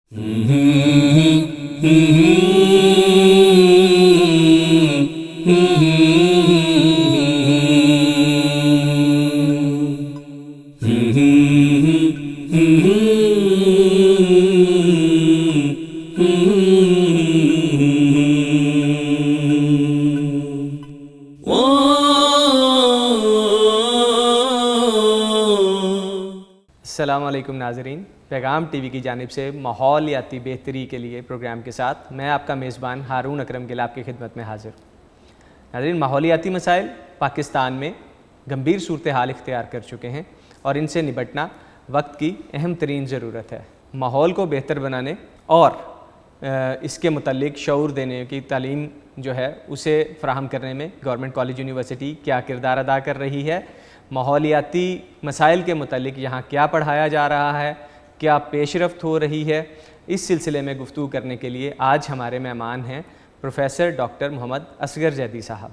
السلام علیکم ناظرین، پیغام ٹی وی کی جانب سے ماحولیاتی بہتری کے لیے پروگرام کے ساتھ میں آپ کا میزبان ہارون اکرم گل آپ کی خدمت میں حاضر ہوں۔ ناظرین، ماحولیاتی مسائل پاکستان میں گمبھیر صورتحال اختیار کر چکے ہیں اور ان سے نپٹنا وقت کی اہم ترین ضرورت ہے۔ ماحول کو بہتر بنانے اور اس کے متعلق شعور دینے کی تعلیم جو ہے اسے فراہم کرنے میں گورنمنٹ کالج یونیورسٹی کیا کردار ادا کر رہی ہے، ماحولیاتی مسائل کے متعلق یہاں کیا پڑھایا جا رہا ہے، کیا پیش رفت ہو رہی ہے، اس سلسلے میں گفتگو کرنے کے لیے آج ہمارے مہمان ہیں پروفیسر ڈاکٹر محمد اصغر زیدی صاحب۔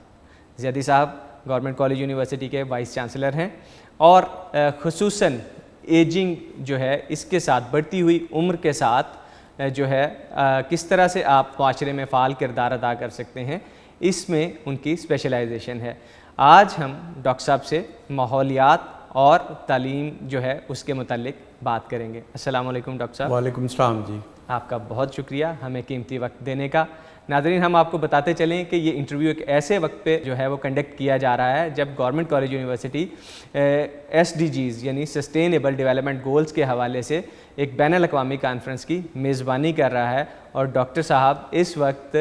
زیدی صاحب گورنمنٹ کالج یونیورسٹی کے وائس چانسلر ہیں اور خصوصاً ایجنگ جو ہے اس کے ساتھ بڑھتی ہوئی عمر کے ساتھ جو ہے کس طرح سے آپ معاشرے میں فعال کردار ادا کر سکتے ہیں، اس میں ان کی اسپیشلائزیشن ہے۔ آج ہم ڈاکٹر صاحب سے ماحولیات اور تعلیم جو ہے اس کے متعلق بات کریں گے۔ السلام علیکم ڈاکٹر صاحب۔ وعلیکم السلام جی۔ آپ کا بہت شکریہ ہمیں قیمتی وقت دینے کا۔ ناظرین، ہم آپ کو بتاتے چلیں کہ یہ انٹرویو ایک ایسے وقت پہ جو ہے وہ کنڈکٹ کیا جا رہا ہے جب گورنمنٹ کالج یونیورسٹی SDGs یعنی سسٹینیبل ڈیولپمنٹ گولز کے حوالے سے ایک بین الاقوامی کانفرنس کی میزبانی کر رہا ہے، اور ڈاکٹر صاحب اس وقت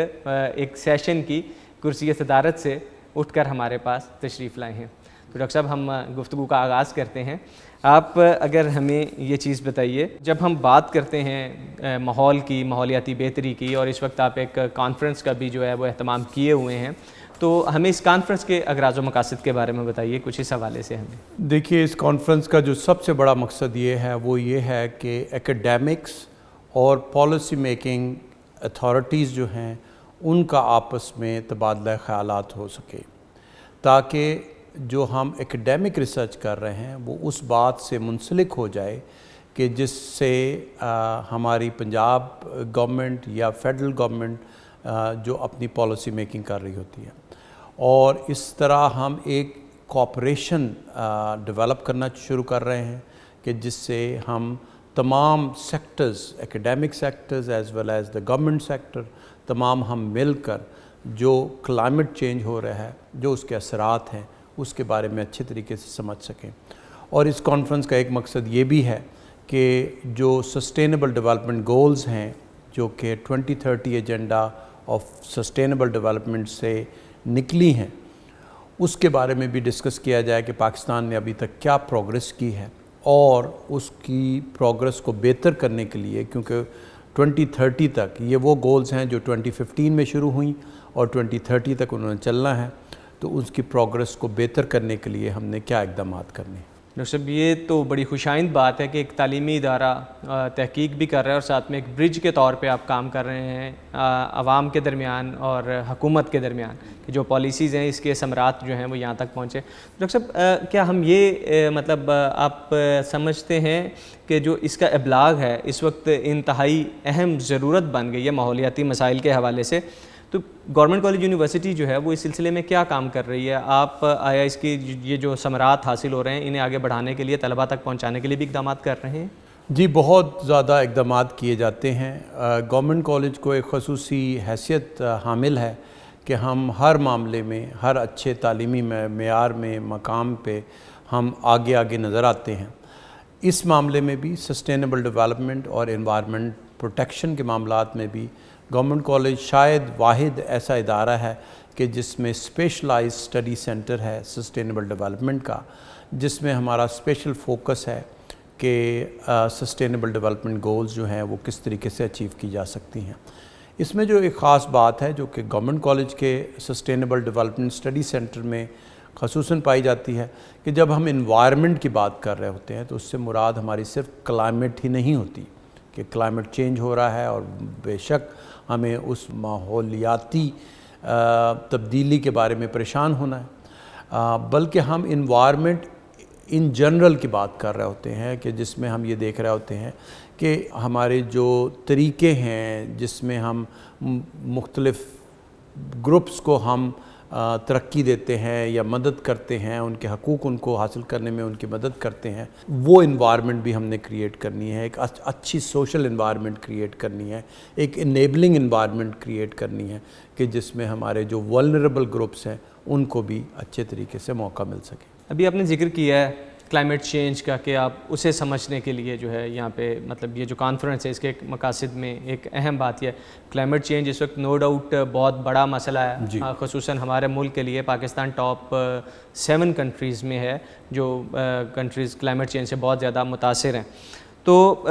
ایک سیشن کی کرسی صدارت سے اٹھ کر ہمارے پاس تشریف لائے ہیں۔ تو ڈاکٹر صاحب، ہم گفتگو کا آغاز کرتے ہیں۔ آپ اگر ہمیں یہ چیز بتائیے، جب ہم بات کرتے ہیں ماحول کی، ماحولیاتی بہتری کی، اور اس وقت آپ ایک کانفرنس کا بھی جو ہے وہ اہتمام کیے ہوئے ہیں، تو ہمیں اس کانفرنس کے اغراض و مقاصد کے بارے میں بتائیے کچھ اس حوالے سے ہمیں۔ دیکھیے، اس کانفرنس کا جو سب سے بڑا مقصد یہ ہے کہ ایکیڈیمکس اور پالیسی میکنگ اتھارٹیز جو ہیں ان کا آپس میں تبادلہ خیالات ہو سکے، تاکہ جو ہم ایکیڈیمک ریسرچ کر رہے ہیں وہ اس بات سے منسلک ہو جائے کہ جس سے ہماری پنجاب گورنمنٹ یا فیڈرل گورنمنٹ جو اپنی پالیسی میکنگ کر رہی ہوتی ہے، اور اس طرح ہم ایک کوآپریشن ڈیولپ کرنا شروع کر رہے ہیں کہ جس سے ہم تمام sectors, academic sectors as well as the government sector, تمام ہم مل کر جو کلائمیٹ چینج ہو رہا ہے، جو اس کے اثرات ہیں، اس کے بارے میں اچھے طریقے سے سمجھ سکیں۔ اور اس کانفرنس کا ایک مقصد یہ بھی ہے کہ جو سسٹینیبل ڈیولپمنٹ گولز ہیں، جو کہ 2030 ایجنڈا آف سسٹینیبل ڈیولپمنٹ سے نکلی ہیں، اس کے بارے میں بھی ڈسکس کیا جائے کہ پاکستان نے ابھی تک کیا پروگریس کی ہے، اور اس کی پروگریس کو بہتر کرنے کے لیے، کیونکہ 2030 تک یہ وہ گولز ہیں جو 2015 میں شروع ہوئیں اور 2030 تک انہوں نے چلنا ہے، تو اس کی پروگریس کو بہتر کرنے کے لیے ہم نے کیا اقدامات کرنے ہیں۔ ڈاکٹر صاحب، یہ تو بڑی خوشائند بات ہے کہ ایک تعلیمی ادارہ تحقیق بھی کر رہا ہے اور ساتھ میں ایک برج کے طور پہ آپ کام کر رہے ہیں عوام کے درمیان اور حکومت کے درمیان، کہ جو پالیسیز ہیں اس کے ثمرات جو ہیں وہ یہاں تک پہنچے۔ ڈاکٹر صاحب، کیا ہم یہ مطلب آپ سمجھتے ہیں کہ جو اس کا ابلاغ ہے اس وقت انتہائی اہم ضرورت بن گئی ہے ماحولیاتی مسائل کے حوالے سے، تو گورنمنٹ کالج یونیورسٹی جو ہے وہ اس سلسلے میں کیا کام کر رہی ہے؟ آپ آیا اس کی یہ جو ثمرات حاصل ہو رہے ہیں انہیں آگے بڑھانے کے لیے، طلباء تک پہنچانے کے لیے بھی اقدامات کر رہے ہیں؟ جی، بہت زیادہ اقدامات کیے جاتے ہیں۔ گورنمنٹ کالج کو ایک خصوصی حیثیت حامل ہے کہ ہم ہر معاملے میں، ہر اچھے تعلیمی معیار میں، مقام پہ ہم آگے نظر آتے ہیں۔ اس معاملے میں بھی سسٹینیبل ڈیولپمنٹ اور انوائرمنٹ پروٹیکشن کے معاملات میں بھی گورنمنٹ کالج شاید واحد ایسا ادارہ ہے کہ جس میں اسپیشلائز اسٹڈی سینٹر ہے سسٹینیبل ڈیولپمنٹ کا، جس میں ہمارا اسپیشل فوکس ہے کہ سسٹینیبل ڈیولپمنٹ گولز جو ہیں وہ کس طریقے سے اچیو کی جا سکتی ہیں۔ اس میں جو ایک خاص بات ہے جو کہ گورنمنٹ کالج کے سسٹینیبل ڈیولپمنٹ اسٹڈی سینٹر میں خصوصاً پائی جاتی ہے کہ جب ہم انوائرمنٹ کی بات کر رہے ہوتے ہیں تو اس سے مراد ہماری صرف کلائمیٹ ہی نہیں ہوتی کہ کلائمیٹ چینج ہو رہا ہے اور بے شک ہمیں اس ماحولیاتی تبدیلی کے بارے میں پریشان ہونا ہے، بلکہ ہم انوائرمنٹ ان جنرل کی بات کر رہے ہوتے ہیں کہ جس میں ہم یہ دیکھ رہے ہوتے ہیں کہ ہمارے جو طریقے ہیں جس میں ہم مختلف گروپس کو ہم ترقی دیتے ہیں یا مدد کرتے ہیں، ان کے حقوق ان کو حاصل کرنے میں ان کی مدد کرتے ہیں، وہ انوائرمنٹ بھی ہم نے کریٹ کرنی ہے، ایک اچھی سوشل انوائرمنٹ کریٹ کرنی ہے، ایک انیبلنگ انوائرمنٹ کریٹ کرنی ہے کہ جس میں ہمارے جو ولنریبل گروپس ہیں ان کو بھی اچھے طریقے سے موقع مل سکے۔ ابھی آپ نے ذکر کیا ہے کلائمیٹ چینج کا کہ آپ اسے سمجھنے کے لیے جو ہے یہاں پہ مطلب یہ جو کانفرنس ہے اس کے ایک مقاصد میں ایک اہم بات یہ ہے کلائمیٹ چینج اس وقت نو ڈاؤٹ بہت بڑا مسئلہ ہے، خصوصاً ہمارے ملک کے لیے۔ پاکستان ٹاپ 7 کنٹریز میں ہے جو کنٹریز کلائمیٹ چینج سے بہت زیادہ متاثر ہیں۔ تو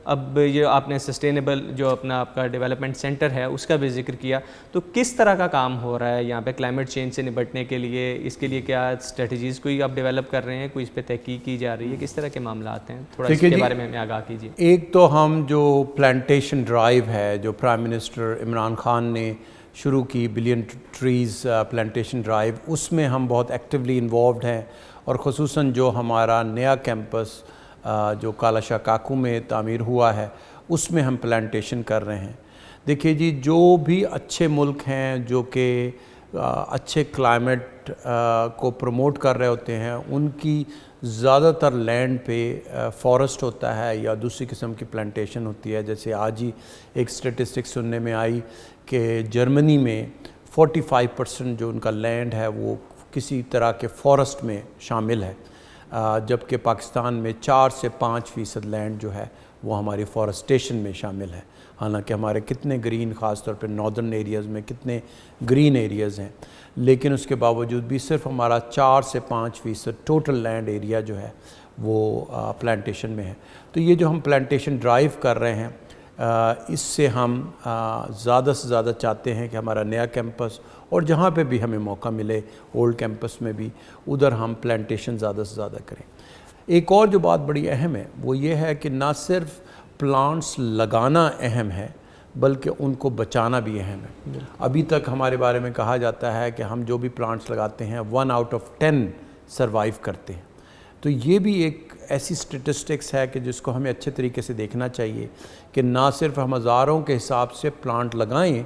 اب یہ آپ نے سسٹینیبل جو اپنا آپ کا ڈیولپمنٹ سینٹر ہے اس کا بھی ذکر کیا، تو کس طرح کا کام ہو رہا ہے یہاں پہ کلائمیٹ چینج سے نپٹنے کے لیے؟ اس کے لیے کیا اسٹریٹجیز کوئی آپ ڈیولپ کر رہے ہیں، کوئی اس پہ تحقیق کی جا رہی ہے، کس طرح کے معاملات ہیں؟ تھوڑا اس کے بارے میں ہمیں آگاہ کیجیے۔ ایک تو ہم جو پلانٹیشن ڈرائیو ہے جو پرائم منسٹر عمران خان نے شروع کی بلین ٹریز پلانٹیشن ڈرائیو، اس میں ہم بہت ایکٹیولی انوالوڈ ہیں، اور خصوصاً جو ہمارا نیا کیمپس جو کالا شاہ کاکو میں تعمیر ہوا ہے اس میں ہم پلانٹیشن کر رہے ہیں۔ دیکھیے جی، جو بھی اچھے ملک ہیں جو کہ اچھے کلائمیٹ کو پروموٹ کر رہے ہوتے ہیں ان کی زیادہ تر لینڈ پہ فارسٹ ہوتا ہے یا دوسری قسم کی پلانٹیشن ہوتی ہے۔ جیسے آج ہی ایک سٹیٹسٹک سننے میں آئی کہ جرمنی میں 45% جو ان کا لینڈ ہے وہ کسی طرح کے فارسٹ میں شامل ہے، جبکہ پاکستان میں 4 سے 5% لینڈ جو ہے وہ ہماری فارسٹیشن میں شامل ہے۔ حالانکہ ہمارے کتنے گرین، خاص طور پہ ناردرن ایریاز میں کتنے گرین ایریاز ہیں، لیکن اس کے باوجود بھی صرف ہمارا 4 سے 5% ٹوٹل لینڈ ایریا جو ہے وہ پلانٹیشن میں ہے۔ تو یہ جو ہم پلانٹیشن ڈرائیو کر رہے ہیں اس سے ہم زیادہ سے زیادہ چاہتے ہیں کہ ہمارا نیا کیمپس اور جہاں پہ بھی ہمیں موقع ملے اولڈ کیمپس میں بھی ادھر ہم پلانٹیشن زیادہ سے زیادہ کریں۔ ایک اور جو بات بڑی اہم ہے وہ یہ ہے کہ نہ صرف پلانٹس لگانا اہم ہے بلکہ ان کو بچانا بھی اہم ہے۔ ابھی تک ہمارے بارے میں کہا جاتا ہے کہ ہم جو بھی پلانٹس لگاتے ہیں 1 آؤٹ آف 10 سروائیو کرتے ہیں۔ تو یہ بھی ایک ایسی سٹیٹسٹکس ہے کہ جس کو ہمیں اچھے طریقے سے دیکھنا چاہیے کہ نہ صرف ہم ہزاروں کے حساب سے پلانٹ لگائیں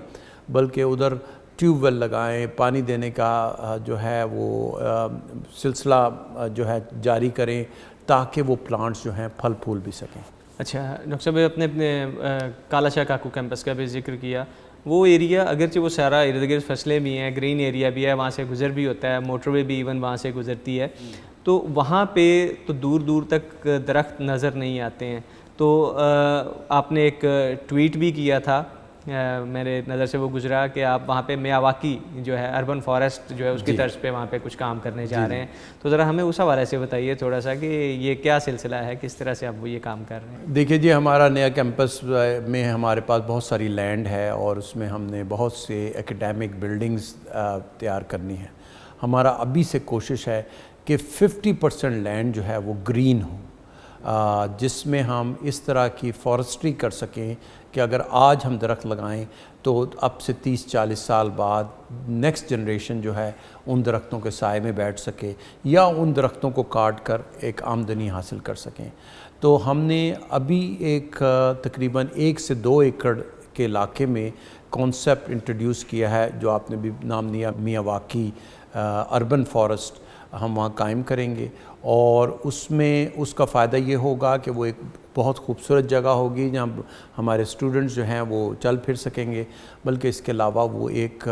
بلکہ ادھر ٹیوب ویل لگائیں، پانی دینے کا جو ہے وہ سلسلہ جو ہے جاری کریں تاکہ وہ پلانٹس جو ہیں پھل پھول بھی سکیں۔ اچھا ڈاکٹر صاحب، اپنے کالا شاہ کاکو کیمپس کا بھی ذکر کیا، وہ ایریا اگرچہ وہ سارا ارد گرد فصلیں بھی ہیں، گرین ایریا بھی ہے، وہاں سے گزر بھی ہوتا ہے، موٹر وے بھی ایون وہاں سے گزرتی ہے، تو وہاں پہ تو دور دور تک درخت نظر نہیں آتے ہیں۔ تو آپ نے ایک ٹویٹ بھی کیا تھا، میرے نظر سے وہ گزرا کہ آپ وہاں پہ میاواکی جو ہے اربن فارسٹ جو ہے اس کی طرز پہ وہاں پہ کچھ کام کرنے جا رہے ہیں، تو ذرا ہمیں اس حوالے سے بتائیے تھوڑا سا کہ یہ کیا سلسلہ ہے، کس طرح سے آپ وہ یہ کام کر رہے ہیں؟ دیکھیے جی، ہمارا نیا کیمپس میں ہمارے پاس بہت ساری لینڈ ہے اور اس میں ہم نے بہت سے ایکیڈیمک بلڈنگز تیار کرنی ہے۔ ہمارا ابھی سے کوشش ہے کہ 50% لینڈ جو ہے وہ گرین ہو، جس میں ہم اس طرح کی فارسٹری کر سکیں کہ اگر آج ہم درخت لگائیں تو اب سے 30-40 سال بعد نیکسٹ جنریشن جو ہے ان درختوں کے سائے میں بیٹھ سکے یا ان درختوں کو کاٹ کر ایک آمدنی حاصل کر سکیں۔ تو ہم نے ابھی ایک تقریباً 1 سے 2 ایکڑ کے علاقے میں کانسیپٹ انٹروڈیوس کیا ہے جو آپ نے بھی نام لیا، میاواکی اربن فارسٹ ہم وہاں قائم کریں گے، اور اس میں اس کا فائدہ یہ ہوگا کہ وہ ایک بہت خوبصورت جگہ ہوگی جہاں ہمارے اسٹوڈنٹس جو ہیں وہ چل پھر سکیں گے، بلکہ اس کے علاوہ وہ ایک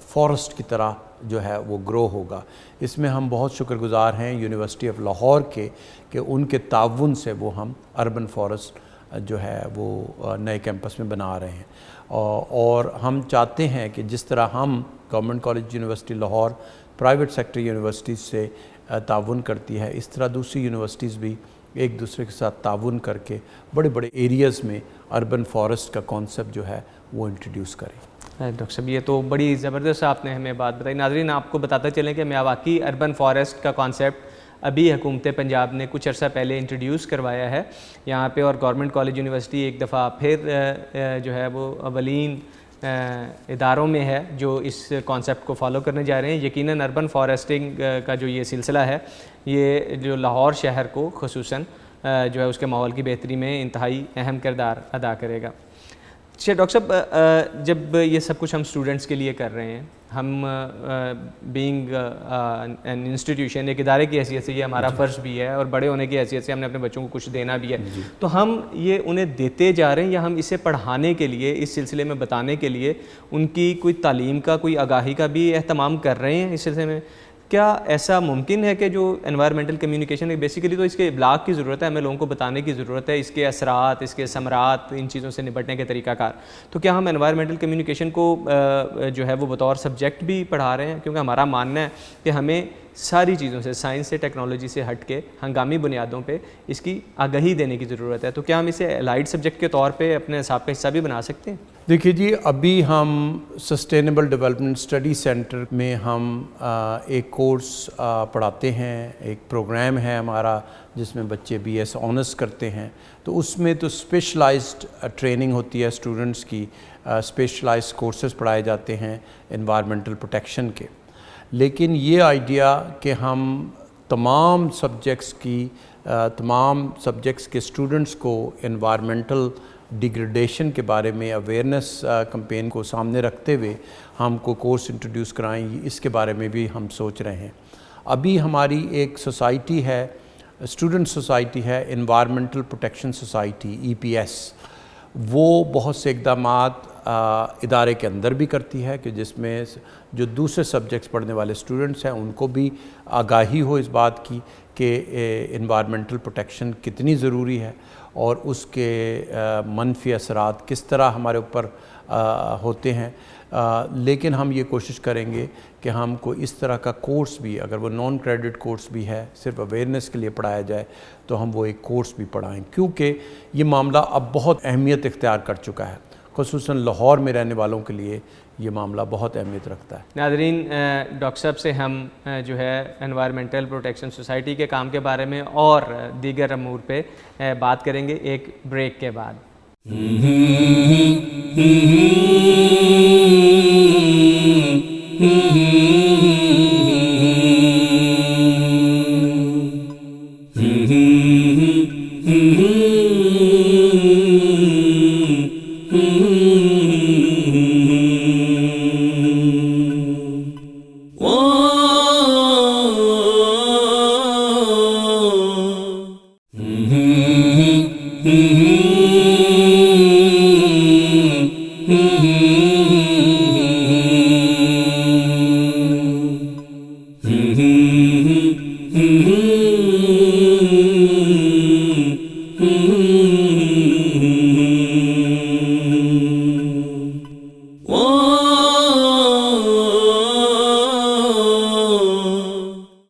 فارسٹ کی طرح جو ہے وہ گرو ہوگا۔ اس میں ہم بہت شکر گزار ہیں یونیورسٹی آف لاہور کے کہ ان کے تعاون سے وہ ہم اربن فارسٹ جو ہے وہ نئے کیمپس میں بنا رہے ہیں، اور ہم چاہتے ہیں کہ جس طرح ہم government college university Lahore private sector universities سے تعاون کرتی ہے، اس طرح دوسری یونیورسٹیز بھی ایک دوسرے کے ساتھ تعاون کر کے بڑے بڑے ایریاز میں اربن فارسٹ کا کانسیپٹ جو ہے وہ انٹروڈیوس کریں۔ ڈاکٹر صاحب، یہ تو بڑی زبردست آپ نے ہمیں بات بتائی۔ ناظرین، آپ کو بتاتے چلیں کہ میاواکی اربن فارسٹ کا کانسیپٹ ابھی حکومت پنجاب نے کچھ عرصہ پہلے انٹروڈیوس کروایا ہے یہاں پہ، اور گورنمنٹ کالج یونیورسٹی ایک دفعہ پھر جو ہے وہ اولین اداروں میں ہے جو اس کانسیپٹ کو فالو کرنے جا رہے ہیں. یقیناً اربن فارسٹنگ کا جو یہ سلسلہ ہے یہ جو لاہور شہر کو خصوصاً جو ہے اس کے ماحول کی بہتری میں انتہائی اہم کردار ادا کرے گا. اچھا ڈاکٹر صاحب، جب یہ سب کچھ ہم اسٹوڈنٹس کے لیے کر رہے ہیں، ہم بینگ این انسٹیٹیوشن، ایک ادارے کی حیثیت سے یہ ہمارا فرض بھی ہے اور بڑے ہونے کی حیثیت سے ہم نے اپنے بچوں کو کچھ دینا بھی ہے، تو ہم یہ انہیں دیتے جا رہے ہیں یا ہم اسے پڑھانے کے لیے، اس سلسلے میں بتانے کے لیے ان کی کوئی تعلیم کا، کوئی آگاہی کا بھی اہتمام کر رہے ہیں اس سلسلے میں؟ کیا ایسا ممکن ہے کہ جو انوائرمنٹل کمیونیکیشن ہے، بیسیکلی تو اس کے ابلاغ کی ضرورت ہے، ہمیں لوگوں کو بتانے کی ضرورت ہے، اس کے اثرات، اس کے ثمرات، ان چیزوں سے نپٹنے کے طریقہ کار، تو کیا ہم انوائرمنٹل کمیونیکیشن کو جو ہے وہ بطور سبجیکٹ بھی پڑھا رہے ہیں؟ کیونکہ ہمارا ماننا ہے کہ ہمیں ساری چیزوں سے، سائنس سے، ٹیکنالوجی سے ہٹ کے ہنگامی بنیادوں پہ اس کی آگہی دینے کی ضرورت ہے، تو کیا ہم اسے الائڈ سبجیکٹ کے طور پہ اپنے حساب کا حصہ بھی بنا سکتے ہیں؟ دیکھیے جی، ابھی ہم سسٹینیبل ڈیولپمنٹ اسٹڈی سینٹر میں ہم ایک کورس پڑھاتے ہیں، ایک پروگرام ہے ہمارا جس میں بچے بی ایس آنرس کرتے ہیں، تو اس میں تو اسپیشلائزڈ ٹریننگ ہوتی ہے اسٹوڈنٹس کی، اسپیشلائزڈ کورسز پڑھائے جاتے ہیں انوائرمنٹل پروٹیکشن کے. لیکن یہ آئیڈیا کہ ہم تمام سبجیکٹس کے اسٹوڈنٹس کو انوائرمنٹل ڈیگریڈیشن کے بارے میں اویئرنیس کمپین کو سامنے رکھتے ہوئے ہم کو کورس انٹروڈیوس کرائیں، اس کے بارے میں بھی ہم سوچ رہے ہیں. ابھی ہماری ایک سوسائٹی ہے، اسٹوڈنٹ سوسائٹی ہے، انوائرمنٹل پروٹیکشن سوسائٹی EPS، وہ بہت سے اقدامات ادارے کے اندر بھی کرتی ہے کہ جس میں جو دوسرے سبجیکٹس پڑھنے والے اسٹوڈنٹس ہیں ان کو بھی آگاہی ہو اس بات کی کہ انوائرمنٹل پروٹیکشن کتنی ضروری ہے اور اس کے منفی اثرات کس طرح ہمارے اوپر ہوتے ہیں. لیکن ہم یہ کوشش کریں گے کہ ہم کو اس طرح کا کورس بھی، اگر وہ نان کریڈٹ کورس بھی ہے، صرف اویئرنیس کے لیے پڑھایا جائے، تو ہم وہ ایک کورس بھی پڑھائیں، کیونکہ یہ معاملہ اب بہت اہمیت اختیار کر چکا ہے. خصوصاً لاہور میں رہنے والوں کے لیے یہ معاملہ بہت اہمیت رکھتا ہے. ناظرین، ڈاکٹر صاحب سے ہم جو ہے انوائرمنٹل پروٹیکشن سوسائٹی کے کام کے بارے میں اور دیگر امور پہ بات کریں گے ایک بریک کے بعد.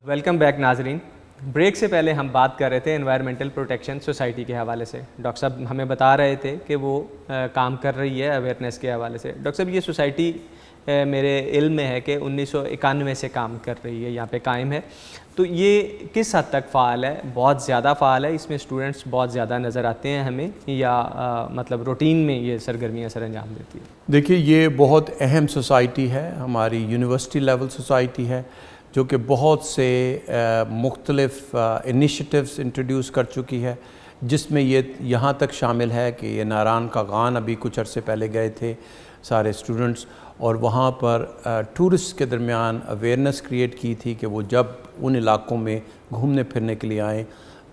ویلکم بیک ناظرین. بریک سے پہلے ہم بات کر رہے تھے انوائرمنٹل پروٹیکشن سوسائٹی کے حوالے سے. ڈاکٹر صاحب ہمیں بتا رہے تھے کہ وہ کام کر رہی ہے اویئرنیس کے حوالے سے. ڈاکٹر صاحب یہ سوسائٹی میرے علم میں ہے کہ 1991 سے کام کر رہی ہے، یہاں پہ قائم ہے، تو یہ کس حد تک فعال ہے؟ بہت زیادہ فعال ہے؟ اس میں اسٹوڈنٹس بہت زیادہ نظر آتے ہیں ہمیں، یا مطلب روٹین میں یہ سرگرمیاں سر انجام دیتی ہے؟ دیکھیے یہ بہت اہم سوسائٹی ہے، ہماری یونیورسٹی لیول سوسائٹی ہے جو کہ بہت سے مختلف انیشیٹیوز انٹروڈیوس کر چکی ہے، جس میں یہ یہاں تک شامل ہے کہ یہ ناران کا غان ابھی کچھ عرصے پہلے گئے تھے سارے اسٹوڈنٹس، اور وہاں پر ٹورسٹ کے درمیان اویئرنیس کریٹ کی تھی کہ وہ جب ان علاقوں میں گھومنے پھرنے کے لیے آئیں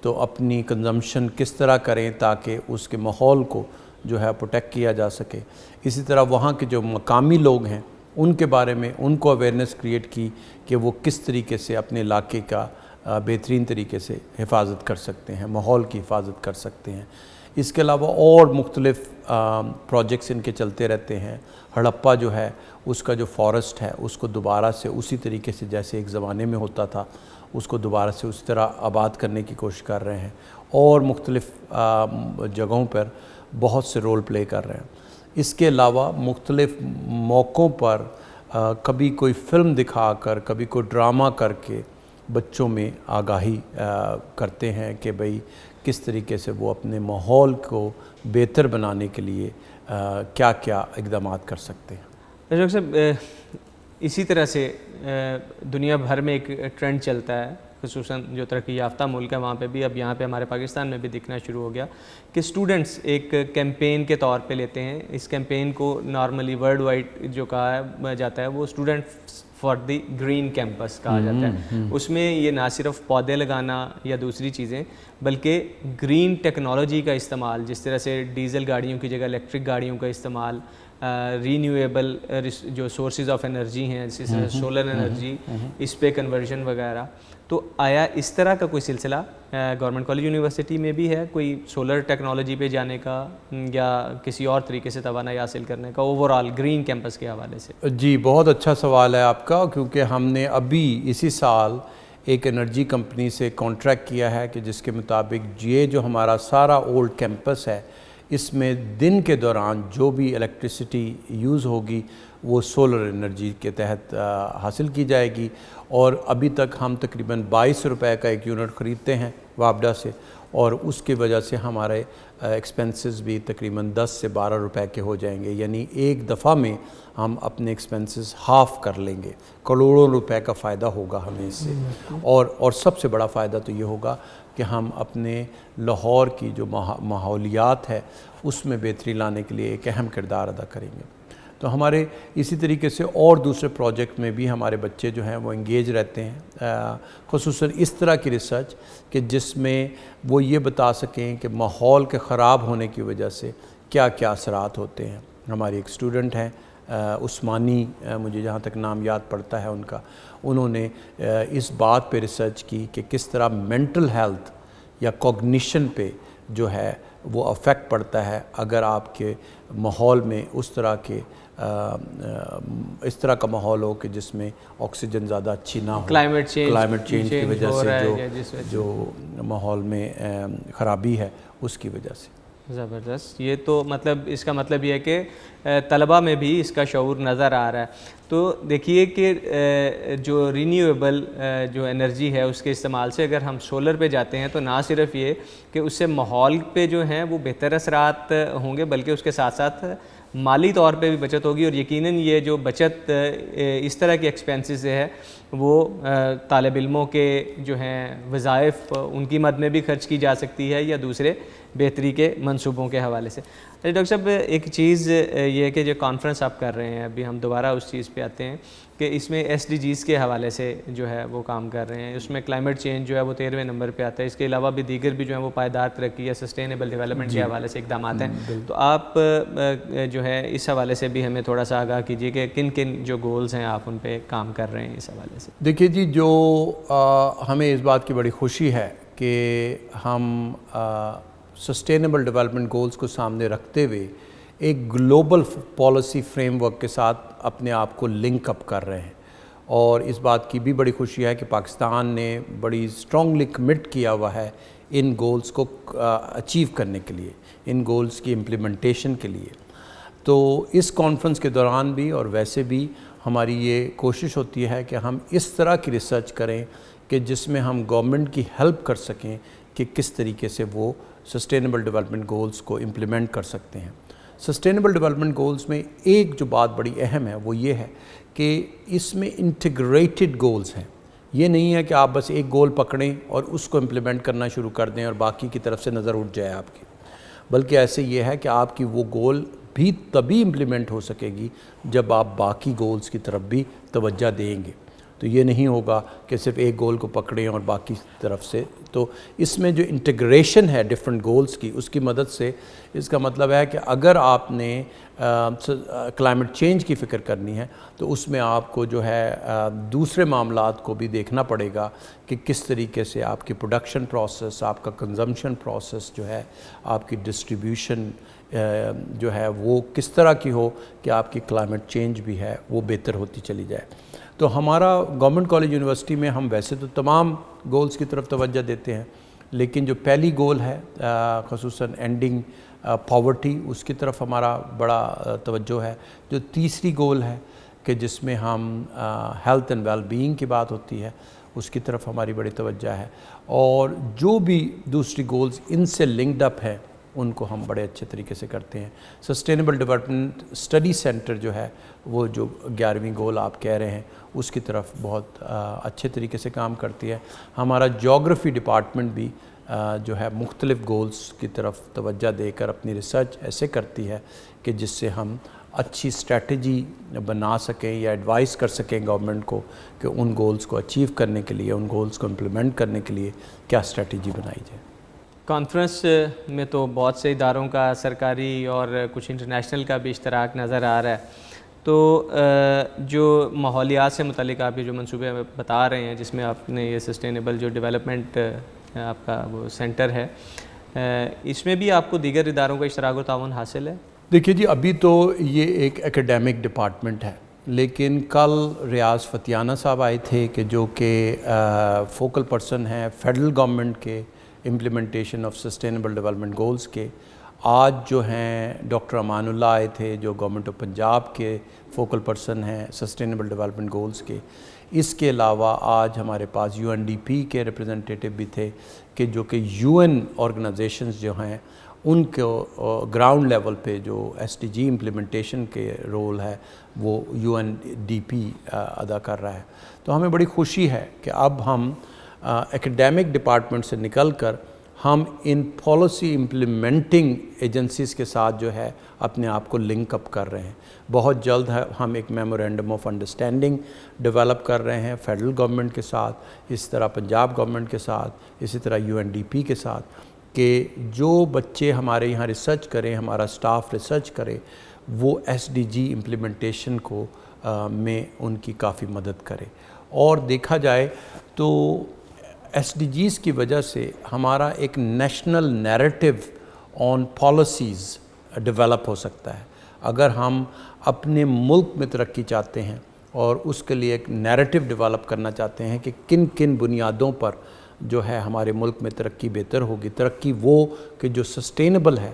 تو اپنی کنزمپشن کس طرح کریں تاکہ اس کے ماحول کو جو ہے پروٹیکٹ کیا جا سکے. اسی طرح وہاں کے جو مقامی لوگ ہیں ان کے بارے میں ان کو اویئرنیس کریٹ کی کہ وہ کس طریقے سے اپنے علاقے کا بہترین طریقے سے حفاظت کر سکتے ہیں، ماحول کی حفاظت کر سکتے ہیں. اس کے علاوہ اور مختلف پروجیکٹس ان کے چلتے رہتے ہیں. ہڑپا جو ہے اس کا جو فارسٹ ہے اس کو دوبارہ سے اسی طریقے سے جیسے ایک زمانے میں ہوتا تھا اس کو دوبارہ سے اسی طرح آباد کرنے کی کوشش کر رہے ہیں، اور مختلف جگہوں پر بہت سے رول پلے کر رہے ہیں. اس کے علاوہ مختلف موقعوں پر کبھی کوئی فلم دکھا کر، کبھی کوئی ڈرامہ کر کے بچوں میں آگاہی کرتے ہیں کہ بھئی کس طریقے سے وہ اپنے ماحول کو بہتر بنانے کے لیے کیا کیا اقدامات کر سکتے ہیں؟ ڈاکٹر صاحب اسی طرح سے دنیا بھر میں ایک ٹرینڈ چلتا ہے، خصوصاً جو ترقی یافتہ ملک ہے وہاں پہ بھی، اب یہاں پہ ہمارے پاکستان میں بھی دکھنا شروع ہو گیا کہ اسٹوڈنٹس ایک کیمپین کے طور پہ لیتے ہیں. اس کیمپین کو نارملی ورلڈ وائڈ جو کہا جاتا ہے وہ student for the green campus کہا جاتا ہے. اس میں یہ نہ صرف پودے لگانا یا دوسری چیزیں بلکہ گرین ٹیکنالوجی کا استعمال، جس طرح سے ڈیزل گاڑیوں کی جگہ الیکٹرک گاڑیوں کا استعمال، رینیویبل جو سورسز آف انرجی ہیں جس طرح سولر انرجی، اس پہ کنورژن وغیرہ. تو آیا اس طرح کا کوئی سلسلہ گورنمنٹ کالج یونیورسٹی میں بھی ہے، کوئی سولر ٹیکنالوجی پہ جانے کا یا کسی اور طریقے سے توانائی حاصل کرنے کا اوور آل گرین کیمپس کے حوالے سے؟ جی بہت اچھا سوال ہے آپ کا، کیونکہ ہم نے ابھی اسی سال ایک انرجی کمپنی سے کانٹریکٹ کیا ہے کہ جس کے مطابق یہ جو ہمارا سارا اولڈ کیمپس ہے اس میں دن کے دوران جو بھی الیکٹریسٹی یوز ہوگی وہ سولر انرجی کے تحت حاصل کی جائے گی. اور ابھی تک ہم تقریباً 22 روپے کا ایک یونٹ خریدتے ہیں وابڈا سے، اور اس کی وجہ سے ہمارے ایکسپنسز بھی تقریباً 10 سے 12 روپے کے ہو جائیں گے. یعنی ایک دفعہ میں ہم اپنے ایکسپنسز ہاف کر لیں گے. کروڑوں روپے کا فائدہ ہوگا ہمیں اس سے. اور سب سے بڑا فائدہ تو یہ ہوگا کہ ہم اپنے لاہور کی جو ماحولیات ہے اس میں بہتری لانے کے لیے ایک اہم کردار ادا کریں گے. تو ہمارے اسی طریقے سے اور دوسرے پروجیکٹ میں بھی ہمارے بچے جو ہیں وہ انگیج رہتے ہیں، خصوصاً اس طرح کی ریسرچ کہ جس میں وہ یہ بتا سکیں کہ ماحول کے خراب ہونے کی وجہ سے کیا کیا اثرات ہوتے ہیں. ہماری ایک اسٹوڈنٹ ہیں عثمانی، مجھے جہاں تک نام یاد پڑتا ہے ان کا، انہوں نے اس بات پہ ریسرچ کی کہ کس طرح مینٹل ہیلتھ یا کوگنیشن پہ جو ہے وہ افیکٹ پڑتا ہے اگر آپ کے ماحول میں اس طرح کا ماحول ہو کہ جس میں آکسیجن زیادہ اچھی نہ ہو. کلائمیٹ چینج کی وجہ سے جو ماحول میں خرابی ہے اس کی وجہ سے. زبردست. یہ تو مطلب اس کا مطلب یہ ہے کہ طلبہ میں بھی اس کا شعور نظر آ رہا ہے. تو دیکھیے کہ جو رینیویبل جو انرجی ہے اس کے استعمال سے اگر ہم سولر پہ جاتے ہیں تو نہ صرف یہ کہ اس سے ماحول پہ جو ہیں وہ بہتر اثرات ہوں گے بلکہ اس کے ساتھ ساتھ مالی طور پہ بھی بچت ہوگی. اور یقیناً یہ جو بچت اس طرح کے ایکسپینسز سے ہے وہ طالب علموں کے جو ہیں وظائف ان کی مد میں بھی خرچ کی جا سکتی ہے یا دوسرے بہتری کے منصوبوں کے حوالے سے. ڈاکٹر صاحب ایک چیز یہ ہے کہ جو کانفرنس آپ کر رہے ہیں ابھی ہم دوبارہ اس چیز پہ آتے ہیں کہ اس میں SDGs کے حوالے سے جو ہے وہ کام کر رہے ہیں. اس میں کلائمیٹ چینج جو ہے وہ 13ویں نمبر پہ آتا ہے. اس کے علاوہ بھی دیگر بھی جو ہیں وہ پائیدار ترقی یا سسٹینیبل ڈیولپمنٹ کے حوالے سے اقدامات ہیں. تو آپ جو ہے اس حوالے سے بھی ہمیں تھوڑا سا آگاہ کیجیے کہ کن کن جو گولز ہیں آپ ان پہ کام کر رہے ہیں اس حوالے سے. دیکھیے جی، جو ہمیں اس بات کی بڑی خوشی ہے کہ ہم سسٹینیبل ڈیولپمنٹ گولز کو سامنے رکھتے ہوئے ایک گلوبل پالیسی فریم ورک کے ساتھ اپنے آپ کو لنک اپ کر رہے ہیں. اور اس بات کی بھی بڑی خوشی ہے کہ پاکستان نے بڑی اسٹرانگلی کمٹ کیا ہوا ہے ان گولز کو اچیو کرنے کے لیے، ان گولز کی امپلیمنٹیشن کے لیے. تو اس کانفرنس کے دوران بھی اور ویسے بھی ہماری یہ کوشش ہوتی ہے کہ ہم اس طرح کی ریسرچ کریں کہ جس میں ہم گورنمنٹ کی ہیلپ کر سکیں کہ کس طریقے سے وہ سسٹینیبل ڈیولپمنٹ گولز کو امپلیمنٹ کر سکتے ہیں. سسٹینیبل ڈیولپمنٹ گولز میں ایک جو بات بڑی اہم ہے وہ یہ ہے کہ اس میں انٹیگریٹڈ گولز ہیں. یہ نہیں ہے کہ آپ بس ایک گول پکڑیں اور اس کو امپلیمنٹ کرنا شروع کر دیں اور باقی کی طرف سے نظر اٹھ جائے آپ کی، بلکہ ایسے یہ ہے کہ آپ کی وہ گول بھی تبھی امپلیمنٹ ہو سکے گی جب آپ باقی گولز کی طرف بھی توجہ دیں گے. تو یہ نہیں ہوگا کہ صرف ایک گول کو پکڑیں اور باقی طرف سے. تو اس میں جو انٹیگریشن ہے ڈفرینٹ گولز کی، اس کی مدد سے اس کا مطلب ہے کہ اگر آپ نے کلائمیٹ چینج کی فکر کرنی ہے تو اس میں آپ کو جو ہے دوسرے معاملات کو بھی دیکھنا پڑے گا کہ کس طریقے سے آپ کی پروڈکشن پروسیس، آپ کا کنزمپشن پروسیس جو ہے، آپ کی ڈسٹریبیوشن جو ہے وہ کس طرح کی ہو کہ آپ کی کلائمیٹ چینج بھی ہے وہ بہتر ہوتی چلی جائے. تو ہمارا گورنمنٹ کالج یونیورسٹی میں ہم ویسے تو تمام گولز کی طرف توجہ دیتے ہیں، لیکن جو پہلی گول ہے خصوصاً اینڈنگ پاورٹی، اس کی طرف ہمارا بڑا توجہ ہے. جو تیسری گول ہے کہ جس میں ہم ہیلتھ اینڈ ویل بینگ کی بات ہوتی ہے، اس کی طرف ہماری بڑی توجہ ہے. اور جو بھی دوسری گولز ان سے لنکڈ اپ ہے ان کو ہم بڑے اچھے طریقے سے کرتے ہیں. سسٹینیبل ڈیولپمنٹ اسٹڈی سینٹر جو ہے وہ جو 11ویں گول آپ کہہ رہے ہیں اس کی طرف بہت اچھے طریقے سے کام کرتی ہے. ہمارا جیوگرافی ڈپارٹمنٹ بھی جو ہے مختلف گولز کی طرف توجہ دے کر اپنی ریسرچ ایسے کرتی ہے کہ جس سے ہم اچھی اسٹریٹجی بنا سکیں یا ایڈوائز کر سکیں گورنمنٹ کو کہ ان گولز کو اچیو کرنے کے لیے، ان گولز کو امپلیمنٹ کرنے کے لیے کیا اسٹریٹجی بنائی جائے. کانفرنس میں تو بہت سے اداروں کا، سرکاری اور کچھ انٹرنیشنل کا بھی اشتراک نظر آ رہا ہے. تو جو ماحولیات سے متعلق آپ کے جو منصوبے بتا رہے ہیں، جس میں آپ نے یہ سسٹینیبل جو ڈیولپمنٹ آپ کا وہ سینٹر ہے، اس میں بھی آپ کو دیگر اداروں کا اشتراک و تعاون حاصل ہے؟ دیکھیے جی، ابھی تو یہ ایک ایکیڈیمک ڈپارٹمنٹ ہے، لیکن کل ریاض فتیانہ صاحب آئے تھے کہ جو کہ فوکل پرسن ہیں فیڈرل گورنمنٹ کے implementation of sustainable development goals کے. آج جو ہیں ڈاکٹر امان اللہ آئے تھے جو گورنمنٹ آف پنجاب کے فوکل پرسن ہیں سسٹینیبل ڈیولپمنٹ گولز کے. اس کے علاوہ آج ہمارے پاس UNDP کے ریپرزنٹیٹیو بھی تھے کہ جو کہ UN آرگنائزیشنز جو ہیں ان کو گراؤنڈ لیول پہ جو SDG امپلیمنٹیشن کے رول ہے وہ UNDP ادا کر رہا ہے. تو ہمیں بڑی خوشی ہے کہ اب ہم ایکیڈیمک ڈپارٹمنٹ سے نکل کر ہم ان پالیسی امپلیمنٹنگ ایجنسیز کے ساتھ جو ہے اپنے آپ کو لنک اپ کر رہے ہیں. بہت جلد ہم ایک میمورینڈم آف انڈرسٹینڈنگ ڈیولپ کر رہے ہیں فیڈرل گورنمنٹ کے ساتھ، اس طرح پنجاب گورنمنٹ کے ساتھ، اسی طرح UNDP کے ساتھ، کہ جو بچے ہمارے یہاں ریسرچ کریں، ہمارا سٹاف ریسرچ کرے، وہ SDG امپلیمنٹیشن کو میں ان کی کافی مدد کرے. اور دیکھا جائے تو SDGs کی وجہ سے ہمارا ایک نیشنل نیریٹو آن پالیسیز ڈیولپ ہو سکتا ہے. اگر ہم اپنے ملک میں ترقی چاہتے ہیں اور اس کے لیے ایک نیریٹو ڈیولپ کرنا چاہتے ہیں کہ کن کن بنیادوں پر جو ہے ہمارے ملک میں ترقی بہتر ہوگی، ترقی وہ کہ جو سسٹینیبل ہے،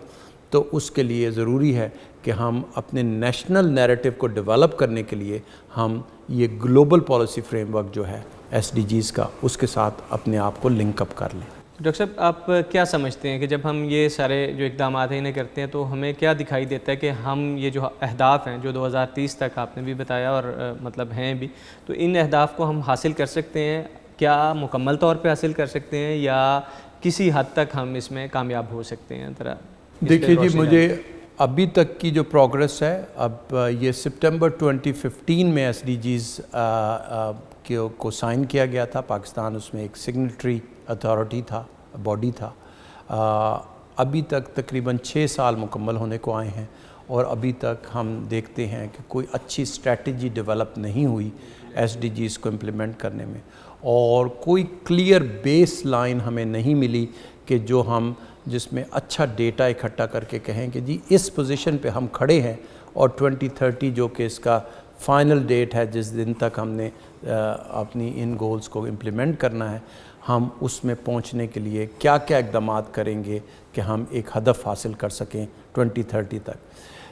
تو اس کے لیے ضروری ہے کہ ہم اپنے نیشنل نیریٹو کو ڈیولپ کرنے کے لیے ہم یہ گلوبل پالیسی فریم ورک جو ہے SDGs کا، اس کے ساتھ اپنے آپ کو لنک اپ کر لیں. ڈاکٹر صاحب، آپ کیا سمجھتے ہیں کہ جب ہم یہ سارے جو اقدامات ہیں انہیں کرتے ہیں تو ہمیں کیا دکھائی دیتا ہے کہ ہم یہ جو اہداف ہیں جو 2030 تک آپ نے بھی بتایا اور مطلب ہیں بھی، تو ان اہداف کو ہم حاصل کر سکتے ہیں؟ کیا مکمل طور پہ حاصل کر سکتے ہیں یا کسی حد تک ہم اس میں کامیاب ہو سکتے ہیں؟ ذرا دیکھیے جی، مجھے ابھی تک کی جو پروگریس ہے، اب یہ سپٹمبر 2015 میں SDGs کو سائن کیا گیا تھا. پاکستان اس میں ایک سگنیٹری اتھارٹی تھا، باڈی تھا. ابھی تک تقریباً 6 سال مکمل ہونے کو آئے ہیں اور ابھی تک ہم دیکھتے ہیں کہ کوئی اچھی اسٹریٹجی ڈیولپ نہیں ہوئی SDGs کو امپلیمنٹ کرنے میں، اور کوئی کلیئر بیس لائن ہمیں نہیں ملی کہ جو ہم جس میں اچھا ڈیٹا اکٹھا کر کے کہیں کہ جی اس پوزیشن پہ ہم کھڑے ہیں اور 2030 جو کہ اس کا فائنل ڈیٹ ہے جس دن تک ہم نے اپنی ان گولز کو امپلیمنٹ کرنا ہے، ہم اس میں پہنچنے کے لیے کیا کیا اقدامات کریں گے کہ ہم ایک ہدف حاصل کر سکیں 2030 تک.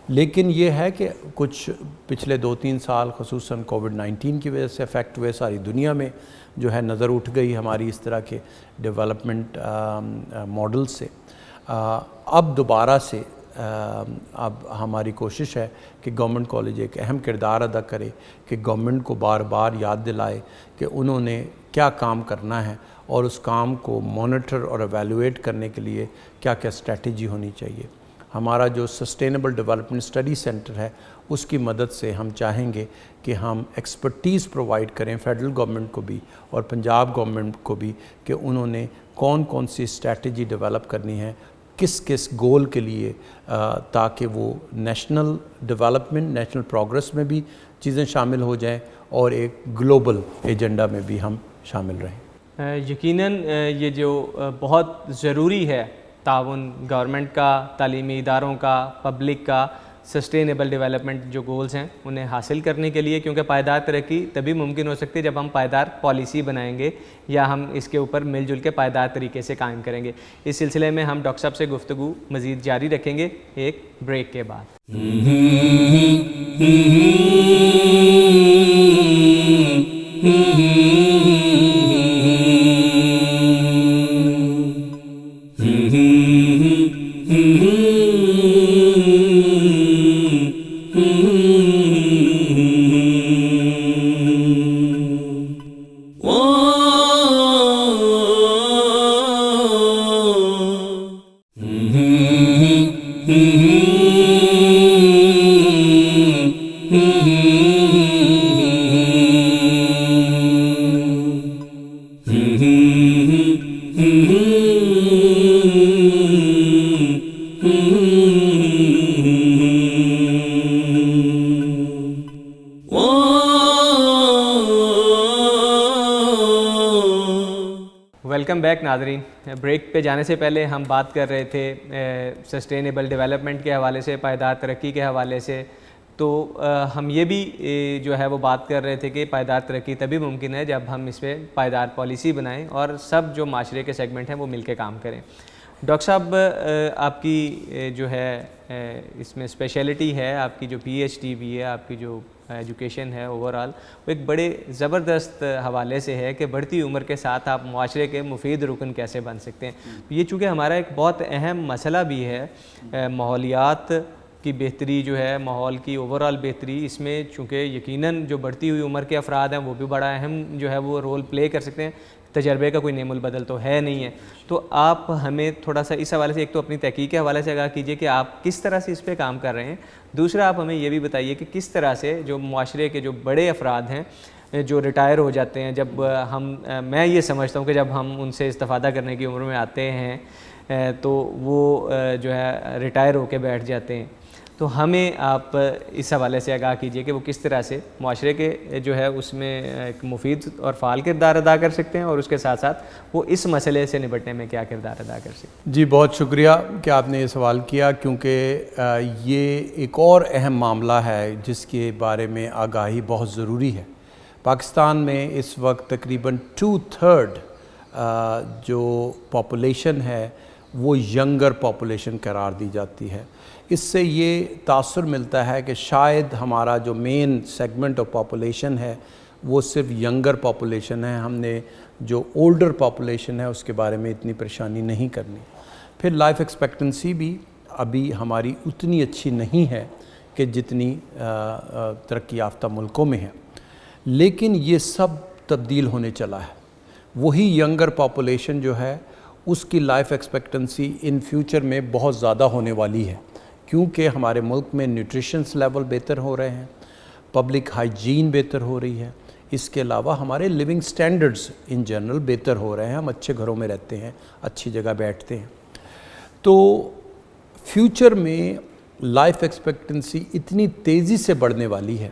لیکن یہ ہے کہ کچھ پچھلے 2-3 سال خصوصاً کووڈ-19 کی وجہ سے افیکٹ ہوئے، ساری دنیا میں جو ہے نظر اٹھ گئی ہماری اس طرح کے ڈیولپمنٹ ماڈل سے. اب دوبارہ سے اب ہماری کوشش ہے کہ گورنمنٹ کالج ایک اہم کردار ادا کرے، کہ گورنمنٹ کو بار بار یاد دلائے کہ انہوں نے کیا کام کرنا ہے اور اس کام کو مانیٹر اور ایویلویٹ کرنے کے لیے کیا کیا اسٹریٹجی ہونی چاہیے. ہمارا جو سسٹینیبل ڈیولپمنٹ اسٹڈی سینٹر ہے اس کی مدد سے ہم چاہیں گے کہ ہم ایکسپرٹیز پرووائڈ کریں فیڈرل گورنمنٹ کو بھی اور پنجاب گورنمنٹ کو بھی کہ انہوں نے کون کون سی اسٹریٹجی ڈیولپ کرنی ہے کس کس گول کے لیے، تاکہ وہ نیشنل ڈیولپمنٹ، نیشنل پروگرس میں بھی چیزیں شامل ہو جائیں اور ایک گلوبل ایجنڈا میں بھی ہم شامل رہیں. یقیناً یہ جو بہت ضروری ہے تعاون گورنمنٹ کا، تعلیمی اداروں کا، پبلک کا، سسٹینیبل ڈیولپمنٹ جو گولز ہیں انہیں حاصل کرنے کے لیے، کیونکہ پائیدار ترقی تبھی ممکن ہو سکتی ہے جب ہم پائیدار پالیسی بنائیں گے یا ہم اس کے اوپر مل جل کے پائیدار طریقے سے قائم کریں گے. اس سلسلے میں ہم ڈاکٹر صاحب سے گفتگو مزید جاری رکھیں گے ایک بریک کے بعد. ویلکم بیک ناظرین. بریک پہ جانے سے پہلے ہم بات کر رہے تھے سسٹینیبل ڈیولپمنٹ کے حوالے سے, پائیدار ترقی کے حوالے سے. تو ہم یہ بھی جو ہے وہ بات کر رہے تھے کہ پائیدار ترقی تبھی ممکن ہے جب ہم اس پہ پائیدار پالیسی بنائیں اور سب جو معاشرے کے سیگمنٹ ہیں وہ مل کے کام کریں. ڈاکٹر صاحب, آپ کی جو ہے اس میں اسپیشلٹی ہے, آپ کی جو پی ایچ ڈی بھی ہے, آپ کی جو ایجوکیشن ہے اوور آل, وہ ایک بڑے زبردست حوالے سے ہے کہ بڑھتی عمر کے ساتھ آپ معاشرے کے مفید رکن کیسے بن سکتے ہیں. یہ چونکہ ہمارا ایک بہت اہم مسئلہ بھی ہے, ماحولیات کی بہتری جو ہے, ماحول کی اوور آل بہتری, اس میں چونکہ یقیناً جو بڑھتی ہوئی عمر کے افراد ہیں وہ بھی بڑا اہم جو ہے وہ رول پلے کر سکتے ہیں. تجربے کا کوئی نعم البدل تو ہے نہیں ہے. تو آپ ہمیں تھوڑا سا اس حوالے سے, ایک تو اپنی تحقیق کے حوالے سے آگاہ کیجیے کہ آپ کس طرح سے اس پہ کام کر رہے ہیں. دوسرا, آپ ہمیں یہ بھی بتائیے کہ کس طرح سے جو معاشرے کے جو بڑے افراد ہیں جو ریٹائر ہو جاتے ہیں, جب میں یہ سمجھتا ہوں کہ جب ہم ان سے استفادہ کرنے کی عمر میں آتے ہیں تو وہ جو ہے ریٹائر ہو کے بیٹھ جاتے ہیں. تو ہمیں آپ اس حوالے سے آگاہ کیجیے کہ وہ کس طرح سے معاشرے کے جو ہے اس میں ایک مفید اور فعال کردار ادا کر سکتے ہیں, اور اس کے ساتھ ساتھ وہ اس مسئلے سے نپٹنے میں کیا کردار ادا کر سکتے ہیں. جی, بہت شکریہ کہ آپ نے یہ سوال کیا, کیونکہ یہ ایک اور اہم معاملہ ہے جس کے بارے میں آگاہی بہت ضروری ہے. پاکستان میں اس وقت تقریباً 2/3 جو پاپولیشن ہے وہ ینگر پاپولیشن قرار دی جاتی ہے. اس سے یہ تاثر ملتا ہے کہ شاید ہمارا جو مین سیگمنٹ آف پاپولیشن ہے وہ صرف ینگر پاپولیشن ہے. ہم نے جو اولڈر پاپولیشن ہے اس کے بارے میں اتنی پریشانی نہیں کرنی. پھر لائف ایکسپیکٹنسی بھی ابھی ہماری اتنی اچھی نہیں ہے کہ جتنی ترقی یافتہ ملکوں میں ہے, لیکن یہ سب تبدیل ہونے چلا ہے. وہی ینگر پاپولیشن جو ہے اس کی لائف ایکسپیکٹنسی ان فیوچر میں بہت زیادہ ہونے والی ہے, کیونکہ ہمارے ملک میں نیوٹریشنس لیول بہتر ہو رہے ہیں, پبلک ہائیجین بہتر ہو رہی ہے, اس کے علاوہ ہمارے لیونگ سٹینڈرڈز ان جنرل بہتر ہو رہے ہیں, ہم اچھے گھروں میں رہتے ہیں, اچھی جگہ بیٹھتے ہیں. تو فیوچر میں لائف ایکسپیکٹنسی اتنی تیزی سے بڑھنے والی ہے